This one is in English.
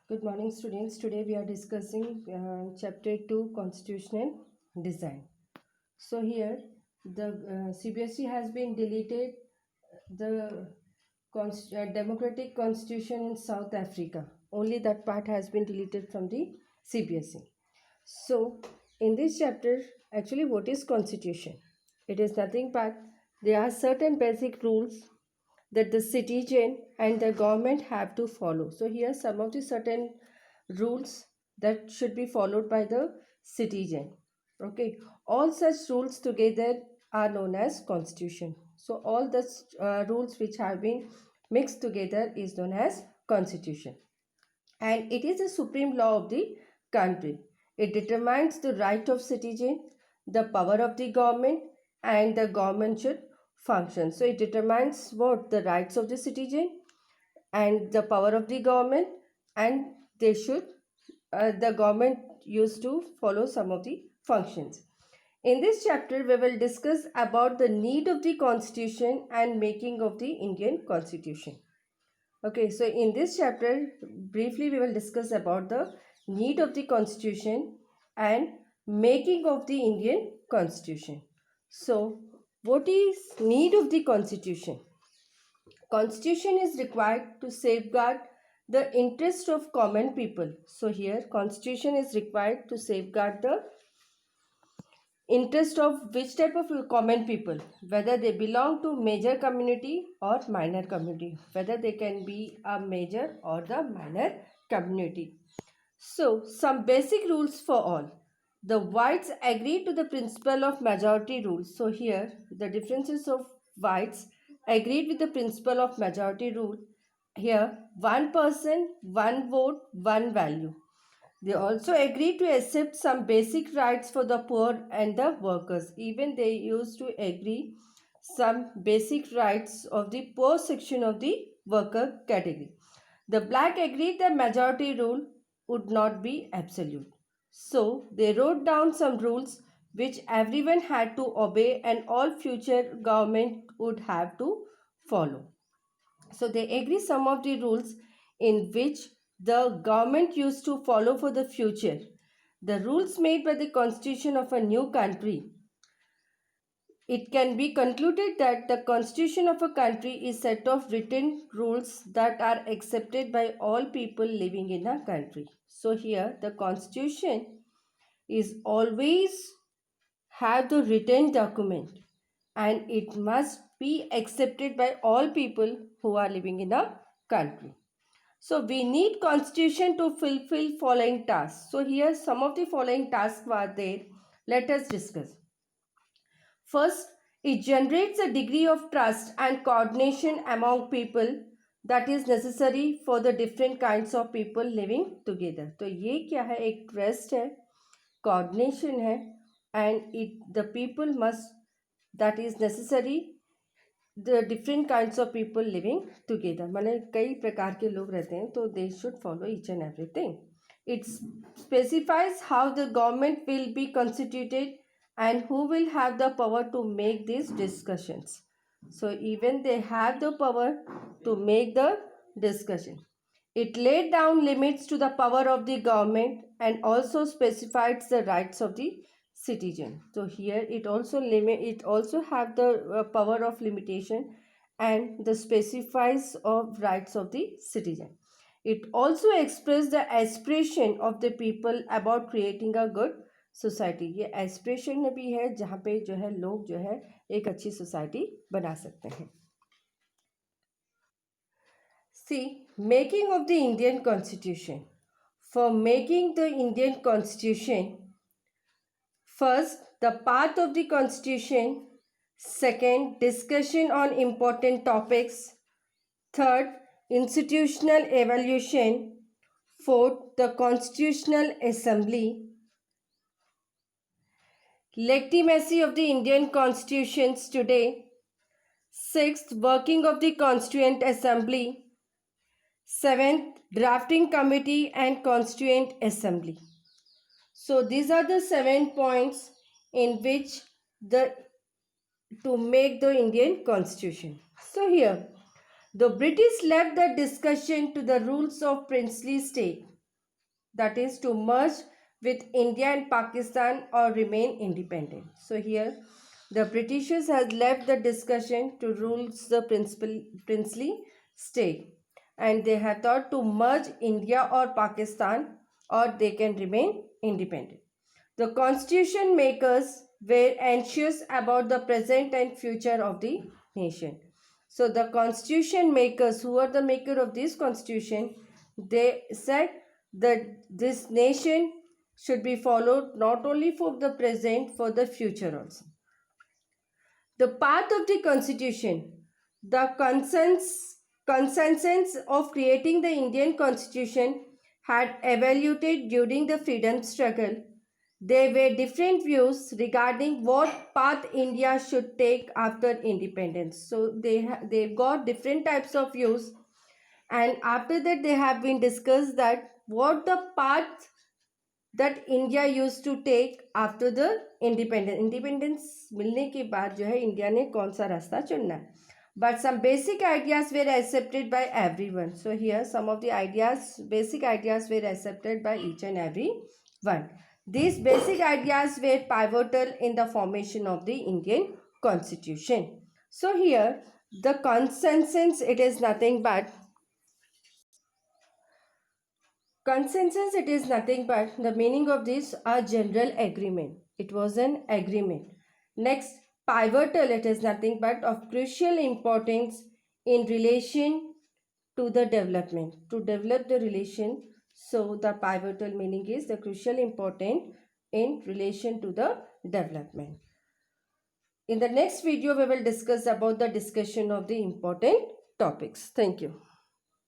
Good morning, students. Today we are discussing chapter 2 Constitutional Design. So, here the CBSE has been deleted the democratic constitution in South Africa. Only that part has been deleted from the CBSE. So, in this chapter, actually, what is constitution? It is nothing but there are certain basic rules that the citizen and the government have to follow. So here some of the certain rules that should be followed by the citizen. Okay, all such rules together are known as constitution. So all the rules which have been mixed together is known as constitution, and it is the supreme law of the country. It determines the right of citizen, the power of the government, and the government should function. So it determines what the rights of the citizen and the power of the government, and they should the government used to follow some of the functions. In this chapter, we will discuss about the need of the constitution and making of the Indian constitution. Okay, so in this chapter, briefly we will discuss about the need of the constitution and making of the Indian constitution. So, what is need of the constitution? Constitution is required to safeguard the interest of common people. So here constitution is required to safeguard the interest of which type of common people, whether they belong to major community or minor community, whether they can be a major or the minor community. So some basic rules for all. The whites agree to the principle of majority rule. So here the differences of whites agreed with the principle of majority rule. Here one person, one vote, one value. They also agreed to accept some basic rights for the poor and the workers. Even they used to agree some basic rights of the poor section of the worker category. The black agreed that majority rule would not be absolute. So they wrote down some rules which everyone had to obey and all future government would have to follow. So they agree some of the rules in which the government used to follow for the future. The rules made by the constitution of a new country. It can be concluded that the constitution of a country is set of written rules that are accepted by all people living in a country. So here the constitution is always have the written document, and it must be accepted by all people who are living in a country. So we need constitution to fulfill following tasks. So here some of the following tasks are there. Let us discuss. First, it generates a degree of trust and coordination among people that is necessary for the different kinds of people living together. तो ये क्या है? एक trust है, coordination है, and the people must that is necessary the different kinds of people living together. माने कई प्रकार के लोग रहते हैं, तो they should follow each and everything. It specifies how the government will be constituted and who will have the power to make these discussions. So even they have the power to make the discussion. It laid down limits to the power of the government and also specifies the rights of the citizen. So here it also have the power of limitation and the specifies of rights of the citizen. It also express the aspiration of the people about creating a good society. ये aspiration भी है जहाँ पे जो है लोग जो है एक अच्छी सोसाइटी बना सकते हैं. See, making of the Indian Constitution. For making the Indian Constitution, first, the path of the Constitution. Second, discussion on important topics. Third, institutional evaluation. Fourth, the Constitutional Assembly. Legitimacy of the Indian constitutions today. Sixth, working of the Constituent Assembly. Seventh, drafting committee and Constituent Assembly. So these are the 7 points in which to make the Indian constitution. So here, the British left the discussion to the rules of princely state. that is to merge with India and Pakistan or remain independent. So here the Britishers has left the discussion to rule the princely state, and they have thought to merge India or Pakistan or they can remain independent. The constitution makers were anxious about the present and future of the nation. So the constitution makers, who are the maker of this constitution, they said that this nation should be followed not only for the present, for the future also. The path of the constitution, the consensus of creating the Indian constitution had evaluated during the freedom struggle. There were different views regarding what path India should take after independence. So they've got different types of views, and after that they have been discussed that what the path that India used to take after the independence. Independence मिलने के बाद जो है India ने कौन सा रास्ता चुनना है. But some basic ideas were accepted by everyone. So here some of the basic ideas were accepted by each and every one. These basic ideas were pivotal in the formation of the Indian Constitution. So here the consensus, it is nothing but the meaning of this a general agreement. It was an agreement. Next, pivotal, it is nothing but of crucial importance in relation to the development. To develop the relation, so the pivotal meaning is the crucial important in relation to the development. In the next video, we will discuss about the discussion of the important topics. Thank you.